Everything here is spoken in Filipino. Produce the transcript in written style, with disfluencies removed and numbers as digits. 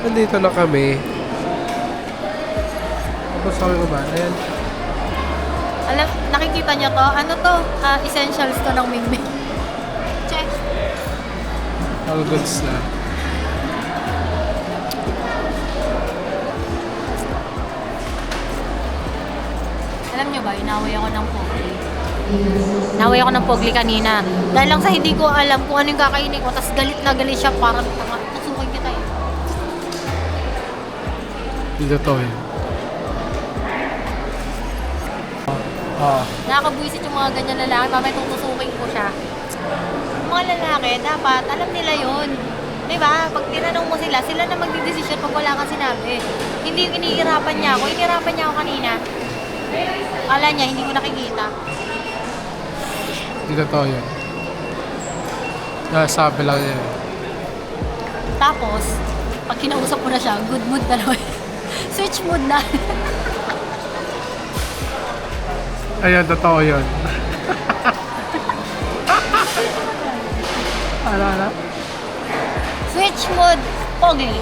Nandito na kami. Tapos kami ba? Ayan. Alam, nakikita niyo to? Ano to? Essentials to ng Mingming. Check. All goods na. Alam niyo ba, inaway ako ng Pogli. Inaway ako ng Pogli kanina. Dahil lang sa hindi ko alam kung ano yung kakainin ko, tapos galit na galit siya, parang tusukin kita eh. Dito to eh. Nakakabuisit yung mga ganyan lalaki, mamaya tutusukin ko siya. Yung mga lalaki, dapat, alam nila yun. Diba? Pag tinanong mo sila, sila na magdidesisyon pag wala kang sinabi. Hindi yung inihirapan niya ako. Inihirapan niya ako kanina. Akala niya, hindi ko nakikita. Dito to yun. Sabi lang yan. Tapos, pag kinausap ko na siya, good mood na naman. Switch mood na. Ayan, totoo yun. Ala. Switch mood, Pogli.